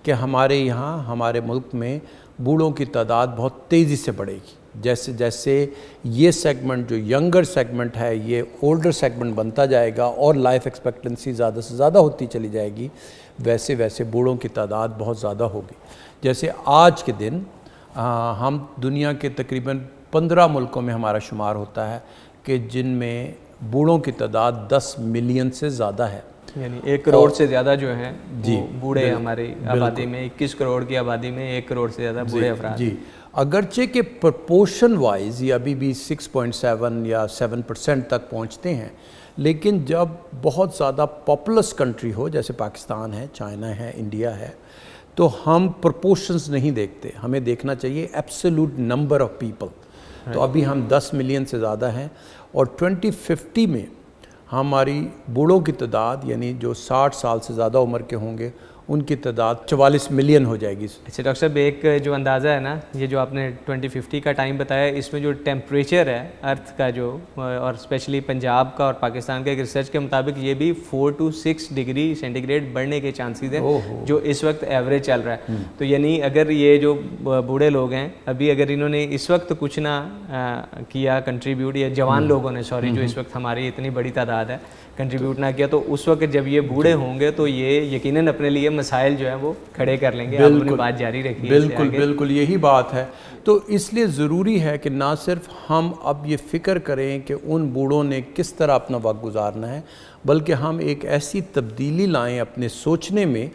کہ ہمارے یہاں ہمارے ملک میں بوڑھوں کی تعداد بہت تیزی سے بڑھے گی. جیسے جیسے یہ سیگمنٹ جو ینگر سیگمنٹ ہے یہ اولڈر سیگمنٹ بنتا جائے گا اور لائف ایکسپیکٹنسی زیادہ سے زیادہ ہوتی چلی جائے گی, ویسے ویسے بوڑھوں کی تعداد بہت زیادہ ہوگی. جیسے آج کے دن ہم دنیا کے تقریباً 15 ملکوں میں ہمارا شمار ہوتا ہے کہ جن میں بوڑھوں کی تعداد 10 ملین سے زیادہ ہے, یعنی 1 کروڑ سے زیادہ جو ہیں جی بوڑھے ہماری آبادی میں, 21 کروڑ کی آبادی میں 1 کروڑ سے زیادہ بوڑھے افراد. جی, اگرچہ کہ پرپورشن وائز یہ ابھی بھی 6.7 یا 7% تک پہنچتے ہیں, لیکن جب بہت زیادہ پاپولس کنٹری ہو جیسے پاکستان ہے, چائنا ہے, انڈیا ہے, تو ہم پرپورشنز نہیں دیکھتے, ہمیں دیکھنا چاہیے ایبسولوٹ نمبر آف پیپل. تو ابھی ہم 10 ملین سے زیادہ ہیں, اور 2050 میں ہماری بوڑھوں کی تعداد یعنی جو 60 سال سے زیادہ عمر کے ہوں گے ان کی تعداد 44 ملین ہو جائے گی. اچھا ڈاکٹر صاحب, ایک جو اندازہ ہے نا, یہ جو آپ نے 2050 کا ٹائم بتایا, اس میں جو ٹیمپریچر ہے ارتھ کا جو, اور اسپیشلی پنجاب کا اور پاکستان کے ایک ریسرچ کے مطابق یہ بھی 4 to 6 ڈگری سینٹی گریڈ بڑھنے کے چانسز ہیں جو اس وقت ایوریج چل رہا ہے. تو یعنی اگر یہ جو بوڑھے لوگ ہیں ابھی اگر انہوں نے اس وقت کچھ نہ کیا کنٹریبیوٹ, یا جوان لوگوں نے سوری جو اس وقت ہماری اتنی بڑی تعداد ہے کنٹریبیوٹ نہ کیا, تو اس وقت جب یہ بوڑھے ہوں گے تو یہ یقیناً اپنے لیے مسائل جو ہیں وہ کھڑے کر لیں گے. آپ اپنی بات جاری رکھیے. بالکل بالکل یہی بات ہے. تو اس لیے ضروری ہے کہ نہ صرف ہم اب یہ فکر کریں کہ ان بوڑھوں نے کس طرح اپنا وقت گزارنا ہے, بلکہ ہم ایک ایسی تبدیلی لائیں اپنے سوچنے میں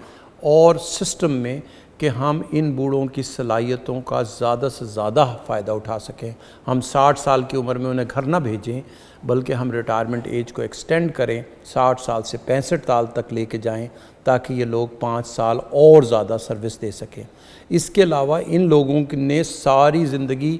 اور سسٹم میں کہ ہم ان بوڑھوں کی صلاحیتوں کا زیادہ سے زیادہ فائدہ اٹھا سکیں. ہم 60 سال کی عمر میں انہیں گھر نہ بھیجیں, بلکہ ہم ریٹائرمنٹ ایج کو ایکسٹینڈ کریں, 60 سال سے 65 سال تک لے کے جائیں, تاکہ یہ لوگ 5 سال اور زیادہ سروس دے سکیں. اس کے علاوہ ان لوگوں نے ساری زندگی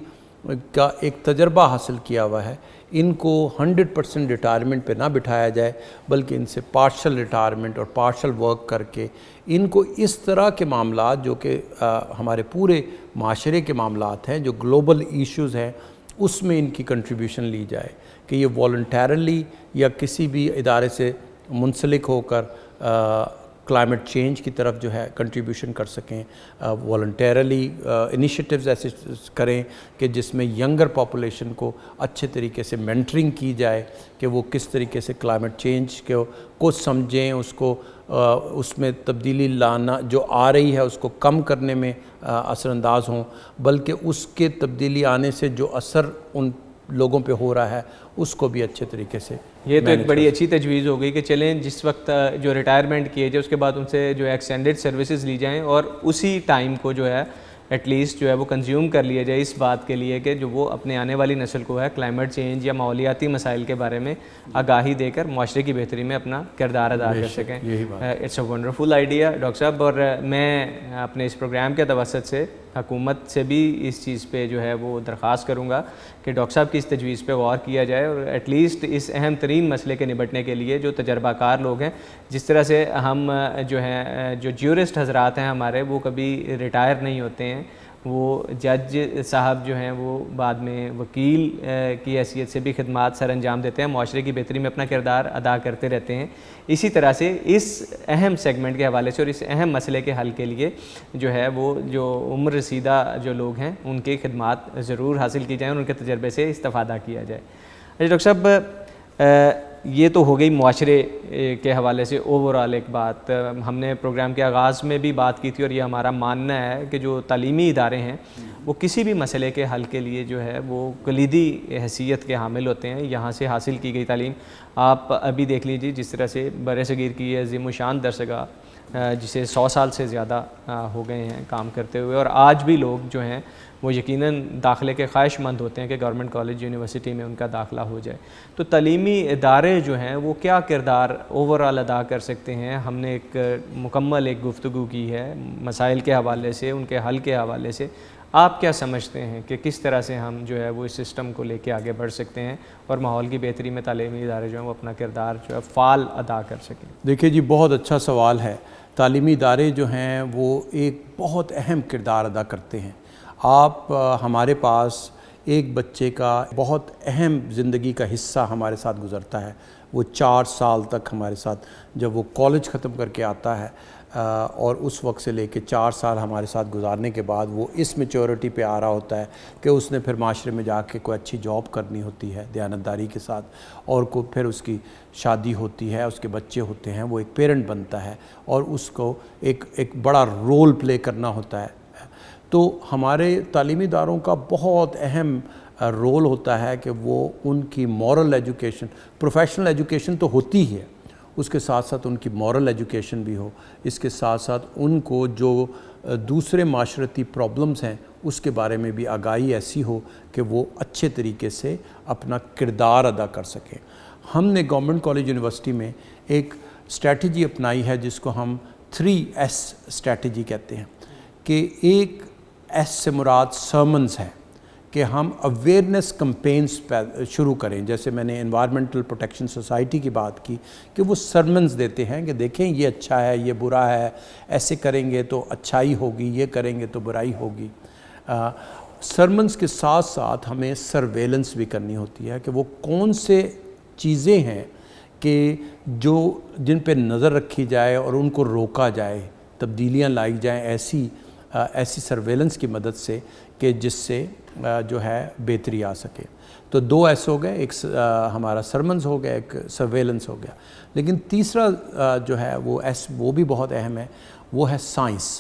کا ایک تجربہ حاصل کیا ہوا ہے, ان کو 100% ریٹائرمنٹ پہ نہ بٹھایا جائے، بلکہ ان سے پارشل ریٹائرمنٹ اور پارشل ورک کر کے ان کو اس طرح کے معاملات جو کہ ہمارے پورے معاشرے کے معاملات ہیں، جو گلوبل ایشوز ہیں، اس میں ان کی کنٹریبیوشن لی جائے کہ یہ والنٹیرلی یا کسی بھی ادارے سے منسلک ہو کر کلائمیٹ چینج کی طرف جو ہے کنٹریبیوشن کر سکیں، والنٹیرلی انیشیٹیوز ایسے کریں کہ جس میں ینگر پاپولیشن کو اچھے طریقے سے مینٹرنگ کی جائے کہ وہ کس طریقے سے کلائمیٹ چینج کو سمجھیں، اس کو اس میں تبدیلی لانا جو آ رہی ہے اس کو کم کرنے میں اثر انداز ہوں، بلکہ اس کے تبدیلی آنے سے جو اثر ان لوگوں پہ ہو رہا ہے اس کو بھی اچھے طریقے سے. یہ تو ایک بڑی اچھی تجویز ہو گئی کہ چلیں جس وقت جو ریٹائرمنٹ کیے جائے اس کے بعد ان سے جو ایکسٹینڈڈ سروسز لی جائیں اور اسی ٹائم کو جو ہے ایٹ لیسٹ جو ہے وہ کنزیوم کر لیا جائے اس بات کے لیے کہ جو وہ اپنے آنے والی نسل کو ہے کلائمیٹ چینج یا ماحولیاتی مسائل کے بارے میں آگاہی دے کر معاشرے کی بہتری میں اپنا کردار ادا کر سکیں. It's a wonderful idea doctor صاحب. اور میں اپنے اس پروگرام کے توسط سے حکومت سے بھی اس چیز پہ جو ہے وہ درخواست کروں گا کہ ڈاکٹر صاحب کی اس تجویز پہ غور کیا جائے اور ایٹ لیسٹ اس اہم ترین مسئلے کے نبٹنے کے لیے جو تجربہ کار لوگ ہیں، جس طرح سے ہم جو ہیں جو جیورسٹ حضرات ہیں ہمارے، وہ کبھی ریٹائر نہیں ہوتے ہیں، وہ جج صاحب جو ہیں وہ بعد میں وکیل کی حیثیت سے بھی خدمات سر انجام دیتے ہیں، معاشرے کی بہتری میں اپنا کردار ادا کرتے رہتے ہیں. اسی طرح سے اس اہم سیگمنٹ کے حوالے سے اور اس اہم مسئلے کے حل کے لیے جو ہے وہ جو عمر رسیدہ جو لوگ ہیں ان کی خدمات ضرور حاصل کی جائیں اور ان کے تجربے سے استفادہ کیا جائے. ڈاکٹر صاحب یہ تو ہو گئی معاشرے کے حوالے سے اوورآل ایک بات. ہم نے پروگرام کے آغاز میں بھی بات کی تھی اور یہ ہمارا ماننا ہے کہ جو تعلیمی ادارے ہیں وہ کسی بھی مسئلے کے حل کے لیے جو ہے وہ کلیدی حیثیت کے حامل ہوتے ہیں. یہاں سے حاصل کی گئی تعلیم آپ ابھی دیکھ لیجیے جس طرح سے بر صغیر کی عظیم الشان درسگاہ جسے 100 سال سے زیادہ ہو گئے ہیں کام کرتے ہوئے، اور آج بھی لوگ جو ہیں وہ یقیناً داخلے کے خواہش مند ہوتے ہیں کہ گورنمنٹ کالج یونیورسٹی میں ان کا داخلہ ہو جائے. تو تعلیمی ادارے جو ہیں وہ کیا کردار اوورآل ادا کر سکتے ہیں؟ ہم نے ایک مکمل ایک گفتگو کی ہے مسائل کے حوالے سے، ان کے حل کے حوالے سے. آپ کیا سمجھتے ہیں کہ کس طرح سے ہم جو ہے وہ اس سسٹم کو لے کے آگے بڑھ سکتے ہیں اور ماحول کی بہتری میں تعلیمی ادارے جو ہیں وہ اپنا کردار جو ہے فعال ادا کر سکیں؟ دیکھیے جی، بہت اچھا سوال ہے. تعلیمی ادارے جو ہیں وہ ایک بہت اہم کردار ادا کرتے ہیں. آپ ہمارے پاس ایک بچے کا بہت اہم زندگی کا حصہ ہمارے ساتھ گزرتا ہے. وہ 4 سال تک ہمارے ساتھ، جب وہ کالج ختم کر کے آتا ہے اور اس وقت سے لے کے 4 سال ہمارے ساتھ گزارنے کے بعد وہ اس میچورٹی پہ آ رہا ہوتا ہے کہ اس نے پھر معاشرے میں جا کے کوئی اچھی جاب کرنی ہوتی ہے دیانتداری کے ساتھ، اور پھر اس کی شادی ہوتی ہے، اس کے بچے ہوتے ہیں، وہ ایک پیرنٹ بنتا ہے اور اس کو ایک بڑا رول پلے کرنا ہوتا ہے. تو ہمارے تعلیمی اداروں کا بہت اہم رول ہوتا ہے کہ وہ ان کی مورل ایجوکیشن، پروفیشنل ایجوکیشن تو ہوتی ہے، اس کے ساتھ ساتھ ان کی مورل ایجوکیشن بھی ہو. اس کے ساتھ ساتھ ان کو جو دوسرے معاشرتی پرابلمز ہیں اس کے بارے میں بھی آگاہی ایسی ہو کہ وہ اچھے طریقے سے اپنا کردار ادا کر سکیں. ہم نے گورنمنٹ کالج یونیورسٹی میں ایک اسٹریٹجی اپنائی ہے جس کو ہم 3S اسٹریٹجی کہتے ہیں، کہ ایک ایس سے مراد سرمنز ہے کہ ہم اویئرنیس کمپینز شروع کریں. جیسے میں نے انوائرمنٹل پروٹیکشن سوسائٹی کی بات کی کہ وہ سرمنز دیتے ہیں کہ دیکھیں یہ اچھا ہے، یہ برا ہے، ایسے کریں گے تو اچھائی ہوگی، یہ کریں گے تو برائی ہوگی. سرمنز کے ساتھ ساتھ ہمیں سرویلنس بھی کرنی ہوتی ہے کہ وہ کون سے چیزیں ہیں کہ جن پہ نظر رکھی جائے اور ان کو روکا جائے، تبدیلیاں لائی جائیں ایسی سرویلنس کی مدد سے کہ جس سے جو ہے بہتری آ سکے. تو 2 ایس ہو گئے، ایک ہمارا سرمنز ہو گیا، ایک سرویلنس ہو گیا. لیکن تیسرا جو ہے وہ ایس وہ بھی بہت اہم ہے، وہ ہے سائنس،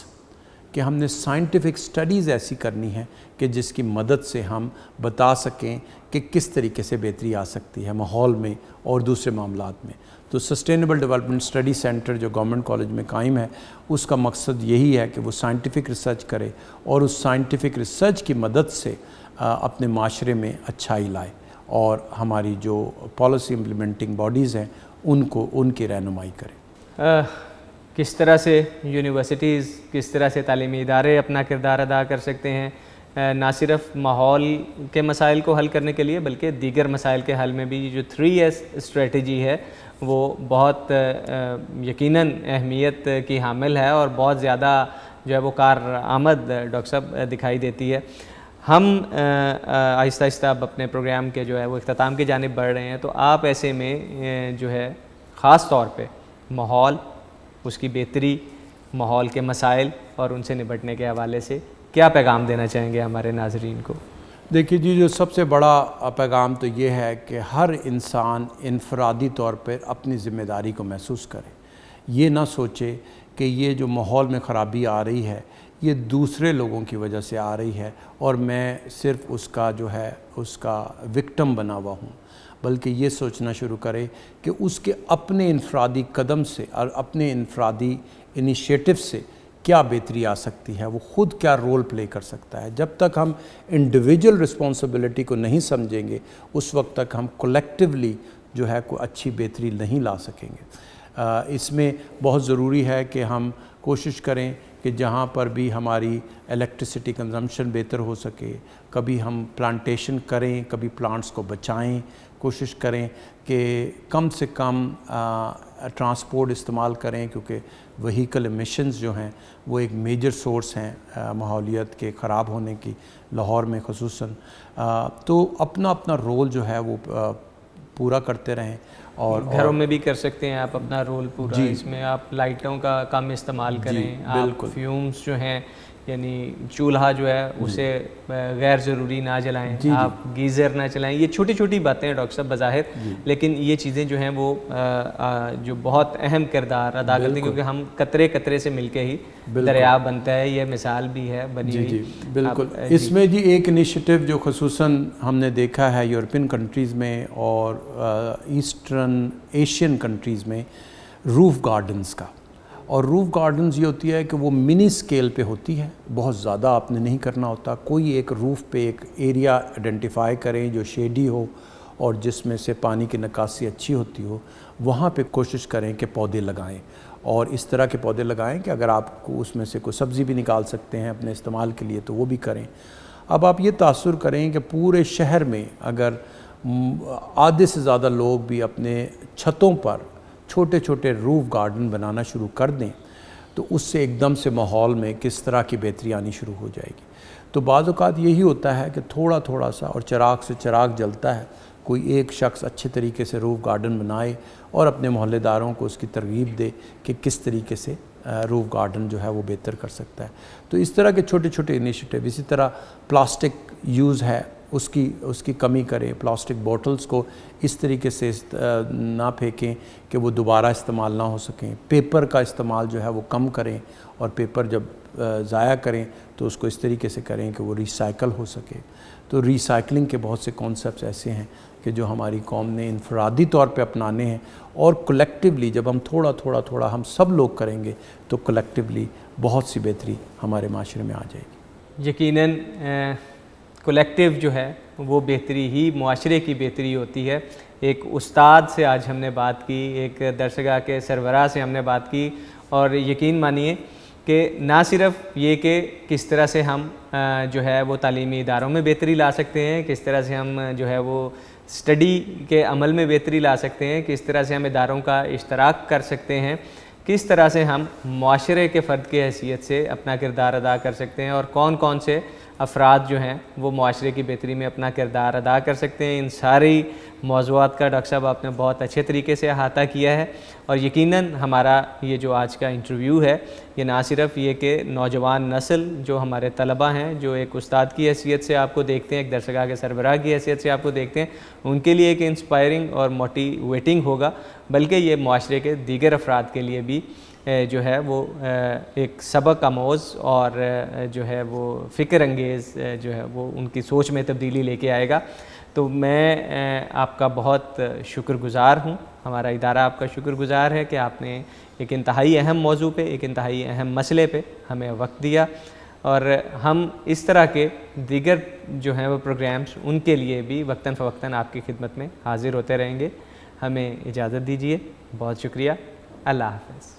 کہ ہم نے سائنٹیفک سٹڈیز ایسی کرنی ہے کہ جس کی مدد سے ہم بتا سکیں کہ کس طریقے سے بہتری آ سکتی ہے ماحول میں اور دوسرے معاملات میں. تو سسٹینیبل ڈیولپمنٹ اسٹڈی سینٹر جو گورنمنٹ کالج میں قائم ہے، اس کا مقصد یہی ہے کہ وہ سائنٹیفک ریسرچ کرے اور اس سائنٹیفک ریسرچ کی مدد سے اپنے معاشرے میں اچھائی لائے اور ہماری جو پالیسی امپلیمنٹنگ باڈیز ہیں ان کی رہنمائی کرے. کس طرح سے یونیورسٹیز، کس طرح سے تعلیمی ادارے اپنا کردار ادا کر سکتے ہیں، نہ صرف ماحول کے مسائل کو حل کرنے کے لیے بلکہ دیگر مسائل کے حل میں بھی جو 3S اسٹریٹجی ہے وہ بہت یقیناً اہمیت کی حامل ہے اور بہت زیادہ جو ہے وہ کارآمد ڈاکٹر صاحب دکھائی دیتی ہے. ہم آہستہ آہستہ اب اپنے پروگرام کے جو ہے وہ اختتام کی جانب بڑھ رہے ہیں, تو آپ ایسے میں جو ہے خاص طور پہ ماحول, اس کی بہتری, ماحول کے مسائل اور ان سے نپٹنے کے حوالے سے کیا پیغام دینا چاہیں گے ہمارے ناظرین کو؟ دیکھیے جی, جو سب سے بڑا پیغام تو یہ ہے کہ ہر انسان انفرادی طور پر اپنی ذمہ داری کو محسوس کرے. یہ نہ سوچے کہ یہ جو ماحول میں خرابی آ رہی ہے یہ دوسرے لوگوں کی وجہ سے آ رہی ہے اور میں صرف اس کا جو ہے اس کا وکٹم بنا ہوا ہوں, بلکہ یہ سوچنا شروع کرے کہ اس کے اپنے انفرادی قدم سے اور اپنے انفرادی انیشیٹو سے کیا بہتری آ سکتی ہے, وہ خود کیا رول پلے کر سکتا ہے. جب تک ہم انڈیویجول رسپانسبلٹی کو نہیں سمجھیں گے اس وقت تک ہم کولیکٹیولی جو ہے کوئی اچھی بہتری نہیں لا سکیں گے. اس میں بہت ضروری ہے کہ ہم کوشش کریں کہ جہاں پر بھی ہماری الیکٹرسٹی کنزمپشن بہتر ہو سکے, کبھی ہم پلانٹیشن کریں, کبھی پلانٹس کو بچائیں, کوشش کریں کہ کم سے کم ٹرانسپورٹ استعمال کریں, کیونکہ وہیکل ایمیشنز جو ہیں وہ ایک میجر سورس ہیں ماحولیات کے خراب ہونے کی, لاہور میں خصوصاً. تو اپنا اپنا رول جو ہے وہ پورا کرتے رہیں. اور گھروں میں بھی کر سکتے ہیں آپ اپنا رول پورا, اس میں آپ لائٹوں کا کم استعمال کریں, آپ فیومز جو ہیں یعنی چولہا جو ہے اسے غیر ضروری نہ جلائیں, آپ گیزر نہ چلائیں. یہ چھوٹی چھوٹی باتیں ہیں ڈاکٹر صاحب بظاہر, لیکن یہ چیزیں جو ہیں وہ جو بہت اہم کردار ادا کرتی ہیں, کیونکہ ہم قطرے قطرے سے مل کے ہی دریا بنتا ہے. یہ مثال بھی ہے بنی ہوئی. جی بالکل. اس میں جی ایک انیشیٹو جو خصوصاً ہم نے دیکھا ہے یورپین کنٹریز میں اور ایسٹرن ایشین کنٹریز میں, روف گارڈنز کا. اور روف گارڈنز یہ ہوتی ہے کہ وہ منی سکیل پہ ہوتی ہے, بہت زیادہ آپ نے نہیں کرنا ہوتا. کوئی ایک روف پہ ایک ایریا آئیڈینٹیفائی کریں جو شیڈی ہو اور جس میں سے پانی کی نکاسی اچھی ہوتی ہو, وہاں پہ کوشش کریں کہ پودے لگائیں. اور اس طرح کے پودے لگائیں کہ اگر آپ کو اس میں سے کوئی سبزی بھی نکال سکتے ہیں اپنے استعمال کے لیے تو وہ بھی کریں. اب آپ یہ تاثر کریں کہ پورے شہر میں اگر آدھے سے زیادہ لوگ بھی اپنے چھتوں پر چھوٹے چھوٹے روف گارڈن بنانا شروع کر دیں تو اس سے ایک دم سے ماحول میں کس طرح کی بہتری آنی شروع ہو جائے گی. تو بعض اوقات یہی ہوتا ہے کہ تھوڑا تھوڑا سا اور چراغ سے چراغ جلتا ہے, کوئی ایک شخص اچھے طریقے سے روف گارڈن بنائے اور اپنے محلے داروں کو اس کی ترغیب دے کہ کس طریقے سے روف گارڈن جو ہے وہ بہتر کر سکتا ہے. تو اس طرح کے چھوٹے چھوٹے انیشیٹو. اسی طرح پلاسٹک یوز ہے اس کی کمی کریں, پلاسٹک بوٹلز کو اس طریقے سے نہ پھینکیں کہ وہ دوبارہ استعمال نہ ہو سکیں. پیپر کا استعمال جو ہے وہ کم کریں, اور پیپر جب ضائع کریں تو اس کو اس طریقے سے کریں کہ وہ ریسائیکل ہو سکے. تو ریسائکلنگ کے بہت سے کانسیپٹس ایسے ہیں کہ جو ہماری قوم نے انفرادی طور پہ اپنانے ہیں, اور کلیکٹیولی جب ہم تھوڑا ہم سب لوگ کریں گے تو کلیکٹیولی بہت سی بہتری ہمارے معاشرے میں آ جائے گی. یقیناً کلیکٹیو جو ہے وہ بہتری ہی معاشرے کی بہتری ہوتی ہے. ایک استاد سے آج ہم نے بات کی, ایک درسگاہ کے سربراہ سے ہم نے بات کی, اور یقین مانیے کہ نہ صرف یہ کہ کس طرح سے ہم جو ہے وہ تعلیمی اداروں میں بہتری لا سکتے ہیں, کس طرح سے ہم جو ہے وہ اسٹڈی کے عمل میں بہتری لا سکتے ہیں, کس طرح سے ہم اداروں کا اشتراک کر سکتے ہیں, کس طرح سے ہم معاشرے کے فرد کی حیثیت سے اپنا کردار ادا کر سکتے ہیں, اور کون کون سے افراد جو ہیں وہ معاشرے کی بہتری میں اپنا کردار ادا کر سکتے ہیں. ان ساری موضوعات کا ڈاکٹر صاحب آپ نے بہت اچھے طریقے سے احاطہ کیا ہے. اور یقیناً ہمارا یہ جو آج کا انٹرویو ہے یہ نہ صرف یہ کہ نوجوان نسل جو ہمارے طلبہ ہیں جو ایک استاد کی حیثیت سے آپ کو دیکھتے ہیں, ایک درسگاہ کے سربراہ کی حیثیت سے آپ کو دیکھتے ہیں, ان کے لیے ایک انسپائرنگ اور موٹیویٹنگ ہوگا, بلکہ یہ معاشرے کے دیگر افراد کے لیے بھی جو ہے وہ ایک سبق آموز اور جو ہے وہ فکر انگیز جو ہے وہ ان کی سوچ میں تبدیلی لے کے آئے گا. تو میں آپ کا بہت شکر گزار ہوں, ہمارا ادارہ آپ کا شکر گزار ہے کہ آپ نے ایک انتہائی اہم موضوع پہ, ایک انتہائی اہم مسئلے پہ ہمیں وقت دیا, اور ہم اس طرح کے دیگر جو ہیں وہ پروگرامز ان کے لیے بھی وقتاً فوقتاً آپ کی خدمت میں حاضر ہوتے رہیں گے. ہمیں اجازت دیجیے, بہت شکریہ, اللہ حافظ.